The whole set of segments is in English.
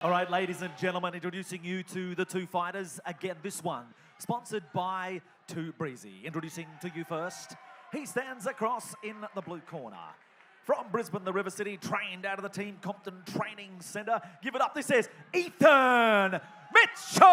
All right, ladies and gentlemen, introducing you to the two fighters. Again, this one sponsored by Too Breezy. Introducing to you first, he stands across in the blue corner. From Brisbane, the River City, trained out of the Team Compton Training Centre. Give it up, this is Ethan Mitchell!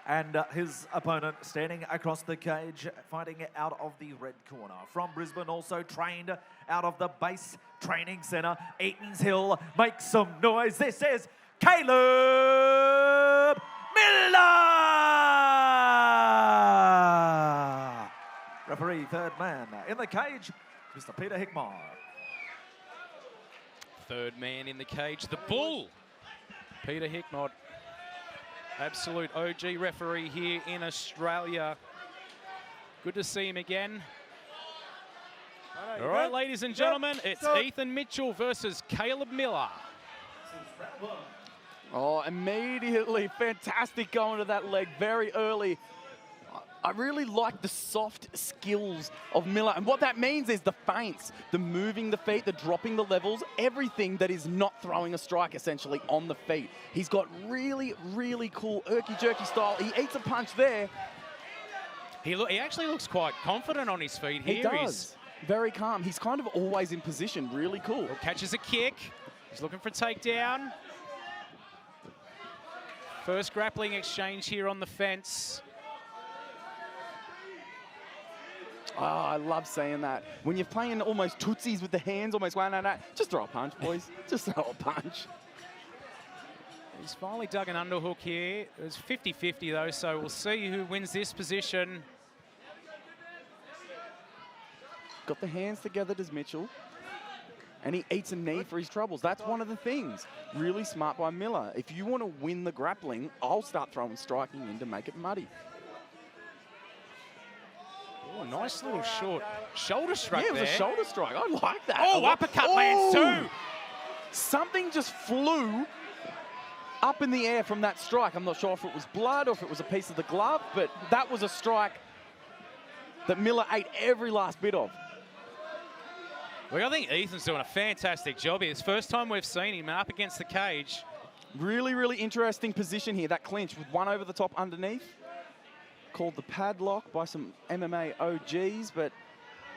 And his opponent standing across the cage, fighting out of the red corner. From Brisbane, also trained out of the base training centre, Eaton's Hill. Make some noise. This is Caleb Miller! Referee, third man in the cage, Mr. Peter Hickmore. Third man in the cage, the Bull, Peter Hickmore. Absolute OG referee here in Australia. Good to see him again. All right, ladies and gentlemen, it's Ethan Mitchell versus Caleb Miller. Oh, immediately fantastic going to that leg very early. I really like the soft skills of Miller. And what that means is the feints, the moving the feet, the dropping the levels, everything that is not throwing a strike essentially on the feet. He's got really, really cool erky-jerky style. He eats a punch there. He actually looks quite confident on his feet here. He does. Very calm. He's kind of always in position. Really cool. Catches a kick. He's looking for a takedown. First grappling exchange here on the fence. Oh, I love seeing that. When you're playing almost tootsies with the hands, almost one, no, just throw a punch, boys. Just throw a punch. He's finally dug an underhook here. It was 50-50 though, so we'll see who wins this position. Got the hands together, does Mitchell. And he eats a knee for his troubles. That's one of the things. Really smart by Miller. If you want to win the grappling, I'll start throwing striking in to make it muddy. Oh, nice little short shoulder strike there. Yeah, it was a shoulder strike. I like that. Oh, uppercut lands too. Something just flew up in the air from that strike. I'm not sure if it was blood or if it was a piece of the glove, but that was a strike that Miller ate every last bit of. Well, I think Ethan's doing a fantastic job here. It's the first time we've seen him up against the cage. Really, really interesting position here. That clinch with one over the top underneath. Called the padlock by some MMA OGs, but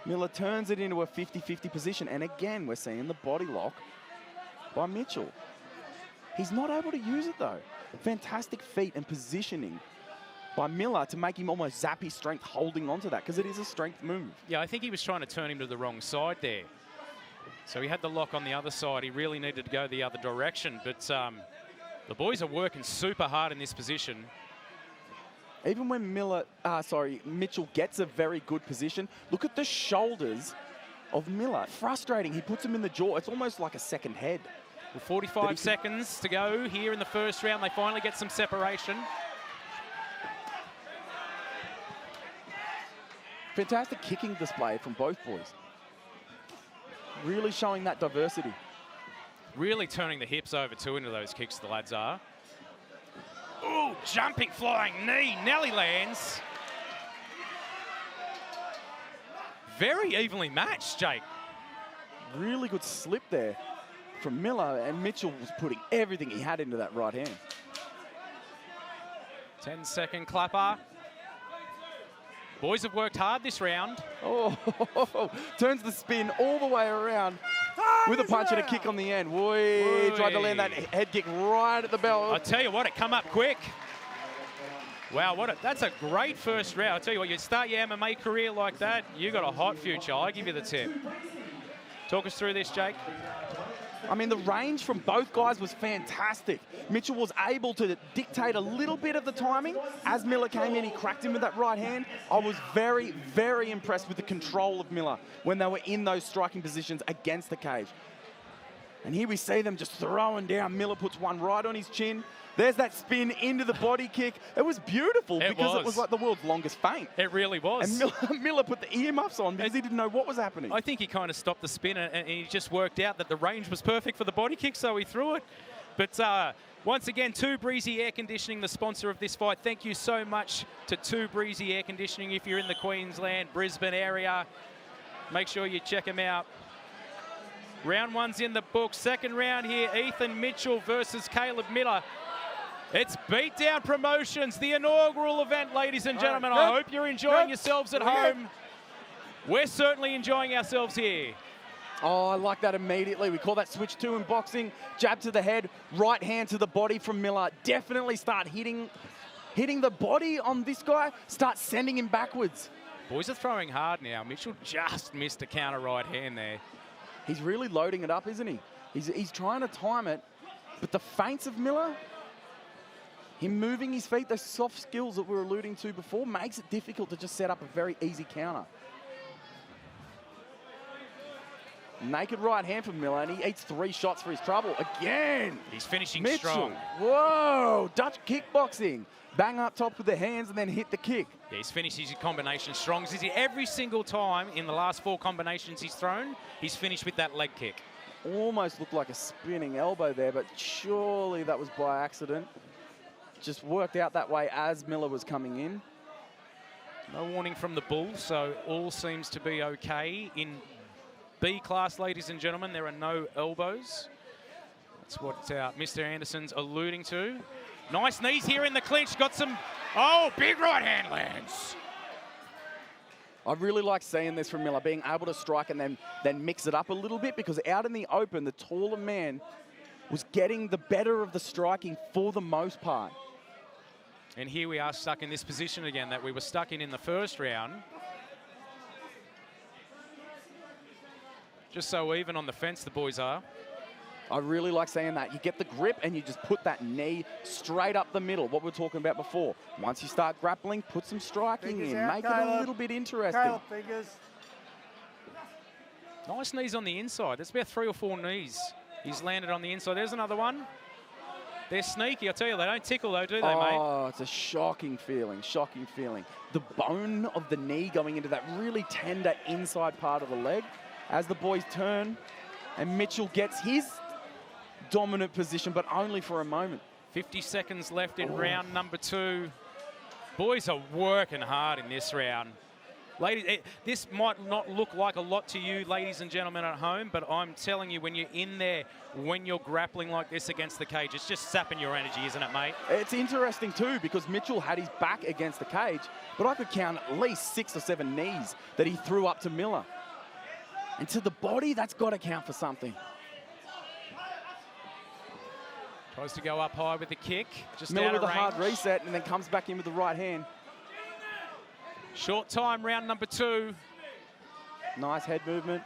Miller turns it into a 50-50 position. And again, we're seeing the body lock by Mitchell. He's not able to use it though. Fantastic feet and positioning by Miller to make him almost zap his strength holding onto that, because it is a strength move. Yeah, I think he was trying to turn him to the wrong side there. So he had the lock on the other side. He really needed to go the other direction, but the boys are working super hard in this position. Even when Mitchell gets a very good position, look at the shoulders of Miller. Frustrating. He puts him in the jaw. It's almost like a second head. Well, 45 seconds to go here in the first round. They finally get some separation. Fantastic kicking display from both boys. Really showing that diversity. Really turning the hips over too into those kicks, the lads are. Ooh, jumping, flying knee. Nelly lands. Very evenly matched, Jake. Really good slip there from Miller, and Mitchell was putting everything he had into that right hand. 10-second clapper. Boys have worked hard this round. Oh, turns the spin all the way around with a punch and a kick on the end. Boy, tried to land that head kick right at the bell. I tell you what, it come up quick. Wow, that's a great first round. I tell you what, you start your MMA career like that, you got a hot future. I give you the tip. Talk us through this, Jake. I mean, the range from both guys was fantastic. Mitchell was able to dictate a little bit of the timing. As Miller came in, he cracked him with that right hand. I was very, very impressed with the control of Miller when they were in those striking positions against the cage. And here we see them just throwing down. Miller puts one right on his chin. There's that spin into the body kick. It was beautiful because it was like the world's longest feint. It really was. And Miller put the earmuffs on because he didn't know what was happening. I think he kind of stopped the spin and he just worked out that the range was perfect for the body kick, so he threw it. But once again, Too Breezy Air Conditioning, the sponsor of this fight. Thank you so much to Too Breezy Air Conditioning. If you're in the Queensland, Brisbane area, make sure you check them out. Round one's in the book. Second round here, Ethan Mitchell versus Caleb Miller. It's Beatdown Promotions, the inaugural event, ladies and gentlemen. I hope you're enjoying yourselves at home. We're certainly enjoying ourselves here. Oh, I like that immediately. We call that switch 2 in boxing. Jab to the head, right hand to the body from Miller. Definitely start hitting the body on this guy, start sending him backwards. Boys are throwing hard now. Mitchell just missed a counter right hand there. He's really loading it up, isn't he? He's trying to time it, but the feints of Miller, him moving his feet, those soft skills that we were alluding to before, makes it difficult to just set up a very easy counter. Naked right hand from Miller, and he eats 3 shots for his trouble. Again! He's finishing Mitchell. strong. Whoa! Dutch kickboxing. Bang up top with the hands and then hit the kick. Yeah, he's finished his combination strong. Every single time in the last 4 combinations he's thrown, he's finished with that leg kick. Almost looked like a spinning elbow there, but surely that was by accident. Just worked out that way as Miller was coming in. No warning from the bull, so all seems to be okay. In B class, ladies and gentlemen, there are no elbows. That's what Mr. Anderson's alluding to. Nice knees here in the clinch. Got some, big right hand lands. I really like seeing this from Miller, being able to strike and then mix it up a little bit, because out in the open, the taller man was getting the better of the striking for the most part. And here we are stuck in this position again that we were stuck in the first round. Just so even on the fence, the boys are. I really like saying that. You get the grip and you just put that knee straight up the middle, what we were talking about before. Once you start grappling, put some striking Fingers in. out, Make Caleb. it a little bit interesting. Caleb, fingers. Nice knees on the inside. That's about 3 or 4 knees he's landed on the inside. There's another one. They're sneaky, I tell you. They don't tickle though, do they, mate? Oh, it's a shocking feeling, shocking feeling. The bone of the knee going into that really tender inside part of the leg. As the boys turn and Mitchell gets his dominant position, but only for a moment. 50 seconds left in round number 2. Boys are working hard in this round. Ladies, this might not look like a lot to you, ladies and gentlemen at home, but I'm telling you, when you're in there, when you're grappling like this against the cage, it's just sapping your energy, isn't it, mate? It's interesting too, because Mitchell had his back against the cage, but I could count at least 6 or 7 knees that he threw up to Miller. And to the body, that's got to count for something. Tries to go up high with the kick, just Miller out of with a range. hard reset and then comes back in with the right hand. Short time, round number 2. Nice head movement.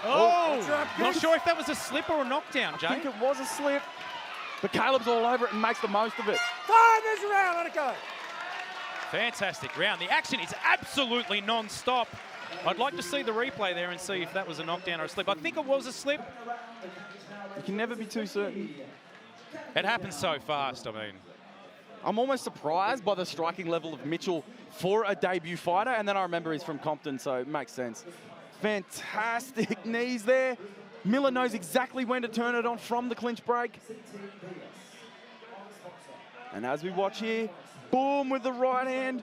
Oh! Not sure if that was a slip or a knockdown, Jay. I think it was a slip, but Caleb's all over it and makes the most of it. Time is around, let it go. Fantastic round. The action is absolutely non-stop. I'd like to see the replay there and see if that was a knockdown or a slip. I think it was a slip. You can never be too certain. It happens so fast, I mean. I'm almost surprised by the striking level of Mitchell for a debut fighter, and then I remember he's from Compton, so it makes sense. Fantastic knees there. Miller knows exactly when to turn it on from the clinch break. And as we watch here, boom with the right hand.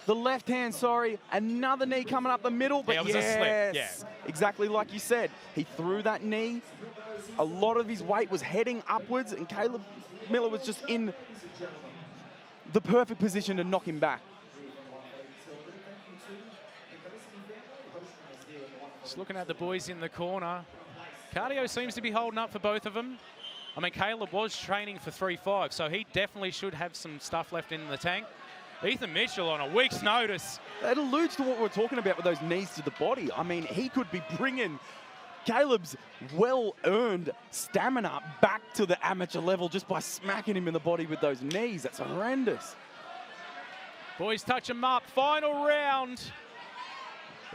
The left hand, sorry, another knee coming up the middle, but Yeah, it was a slip, yeah. Exactly like you said. He threw that knee. A lot of his weight was heading upwards, and Caleb Miller was just in the perfect position to knock him back. Just looking at the boys in the corner. Cardio seems to be holding up for both of them. I mean, Caleb was training for 3-5, so he definitely should have some stuff left in the tank. Ethan Mitchell on a week's notice. It alludes to what we're talking about with those knees to the body. I mean, he could be bringing Caleb's well-earned stamina back to the amateur level just by smacking him in the body with those knees. That's horrendous. Boys touch him up. Final round.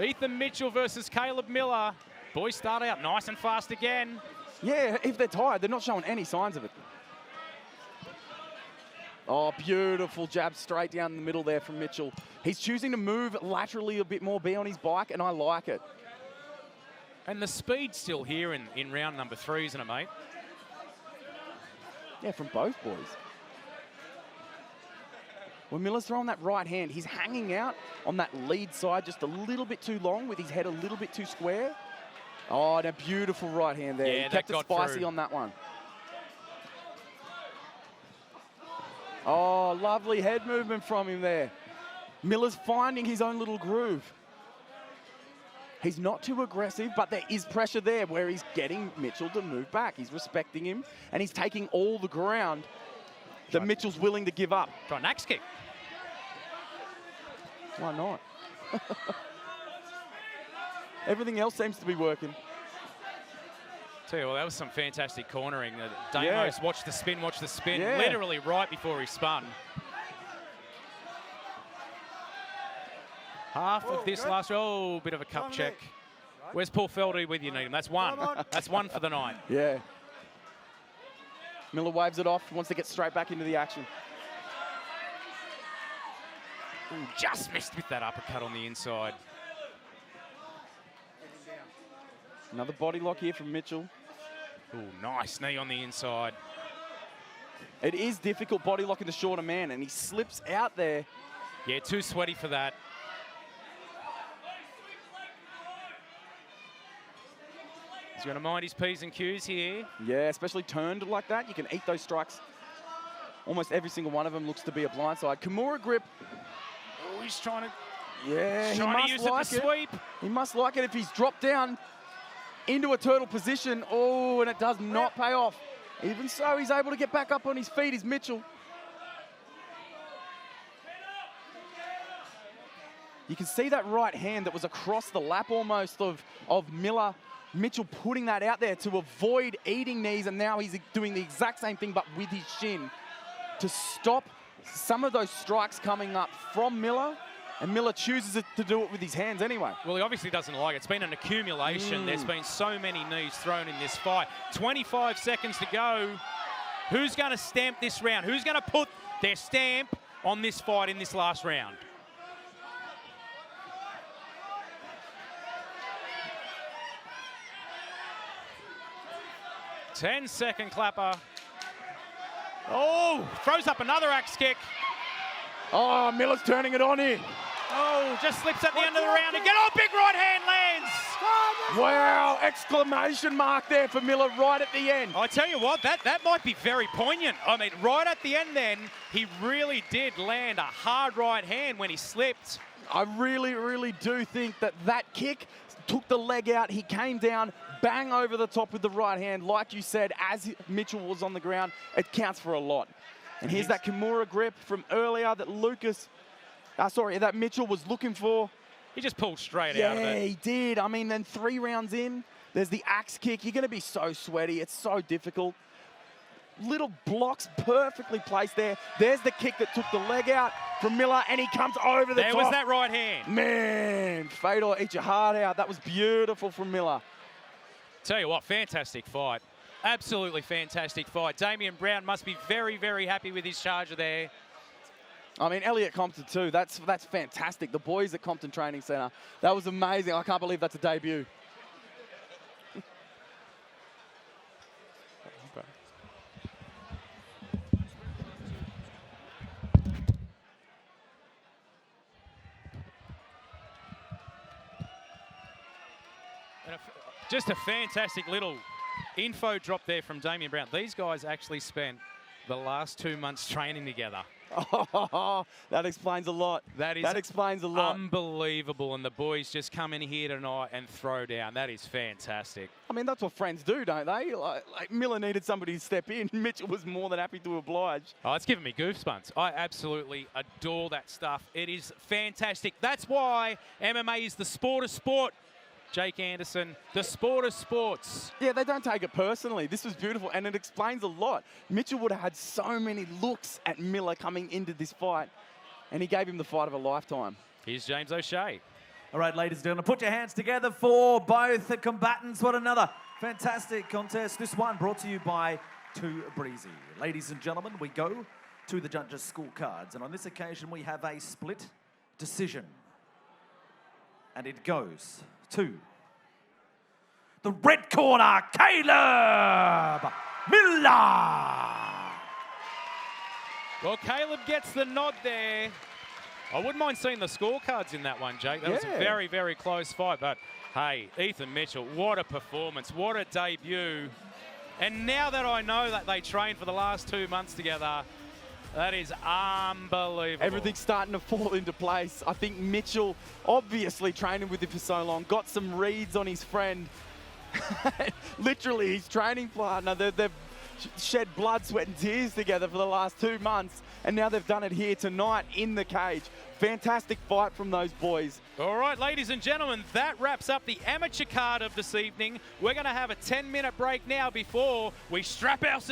Ethan Mitchell versus Caleb Miller. Boys start out nice and fast again. Yeah, if they're tired, they're not showing any signs of it. Oh, beautiful jab straight down the middle there from Mitchell. He's choosing to move laterally a bit more, be on his bike, and I like it. And the speed's still here in round number 3, isn't it, mate? Yeah, from both boys. when Miller's throwing that right hand, he's hanging out on that lead side just a little bit too long with his head a little bit too square. Oh, and a beautiful right hand there. Yeah, he kept it spicy through on that one. Oh, lovely head movement from him there. Miller's finding his own little groove. He's not too aggressive, but there is pressure there where he's getting Mitchell to move back. He's respecting him, and he's taking all the ground that Mitchell's willing to give up. Try an axe kick. Why not? Everything else seems to be working. Tell you what, that was some fantastic cornering. Damos, watch the spin, Yeah. literally right before he spun. Half of this last, bit of a cup check. Where's Paul Feldy with you, Needham? That's one. That's one for the night. Yeah. Miller waves it off, wants to get straight back into the action. Ooh, just missed with that uppercut on the inside. Another body lock here from Mitchell. Ooh, nice knee on the inside. It is difficult body locking the shorter man, and he slips out there. Yeah, too sweaty for that. He's going to mind his P's and Q's here. Yeah, especially turned like that. You can eat those strikes. Almost every single one of them looks to be a blindside. Kimura grip. Oh, he's trying to, Yeah, he trying to use must it to like it. sweep. He must like it if he's dropped down into a turtle position. Oh, and it does not pay off. Even so, he's able to get back up on his feet, is Mitchell. You can see that right hand that was across the lap almost of Miller. Mitchell putting that out there to avoid eating knees, and now he's doing the exact same thing but with his shin to stop some of those strikes coming up from Miller, and Miller chooses to do it with his hands anyway. Well, he obviously doesn't like it. It's been an accumulation. There's been so many knees thrown in this fight. 25 seconds to go. Who's going to stamp this round? Who's going to put their stamp on this fight in this last round? Ten-second clapper. Oh, throws up another axe kick. Oh, Miller's turning it on here. Oh, just slips at the end of the round again. Oh, big right hand lands. Wow, exclamation mark there for Miller right at the end. I tell you what, that might be very poignant. I mean, right at the end then, he really did land a hard right hand when he slipped. I really, really do think that kick took the leg out. He came down, bang over the top with the right hand. Like you said, as Mitchell was on the ground, it counts for a lot. And here's that Kimura grip from earlier that Mitchell was looking for. He just pulled straight out of it. Yeah, he did. I mean, then 3 rounds in, there's the axe kick. You're going to be so sweaty. It's so difficult. Little blocks perfectly placed there. There's the kick that took the leg out from Miller, and he comes over the top. There was that right hand. Man, Fedor, eat your heart out. That was beautiful from Miller. Tell you what, fantastic fight. Absolutely fantastic fight. Damian Brown must be very, very happy with his charger there. I mean, Elliot Compton too. That's fantastic. The boys at Compton Training Centre. That was amazing. I can't believe that's a debut. Just a fantastic little info drop there from Damian Brown. These guys actually spent the last 2 months training together. Oh, that explains a lot. That explains a lot. Unbelievable. And the boys just come in here tonight and throw down. That is fantastic. I mean, that's what friends do, don't they? Like Miller needed somebody to step in. Mitchell was more than happy to oblige. Oh, it's giving me goosebumps. I absolutely adore that stuff. It is fantastic. That's why MMA is the sport of sport. Jake Anderson, the sport of sports. Yeah, they don't take it personally. This was beautiful, and it explains a lot. Mitchell would have had so many looks at Miller coming into this fight, and he gave him the fight of a lifetime. Here's James O'Shea. All right, ladies and gentlemen, put your hands together for both the combatants. What another fantastic contest. This one brought to you by Too Breezy. Ladies and gentlemen, we go to the judges' scorecards, and on this occasion we have a split decision. And it goes to the red corner, Caleb Miller. Well, Caleb gets the nod there. I wouldn't mind seeing the scorecards in that one, Jake. That was a very, very close fight. But, hey, Ethan Mitchell, what a performance. What a debut. And now that I know that they trained for the last 2 months together, that is unbelievable. Everything's starting to fall into place. I think Mitchell, obviously training with him for so long, got some reads on his friend. Literally, his training partner. They've shed blood, sweat and tears together for the last 2 months, and now they've done it here tonight in the cage. Fantastic fight from those boys. All right, ladies and gentlemen, that wraps up the amateur card of this evening. We're going to have a 10-minute break now before we strap ourselves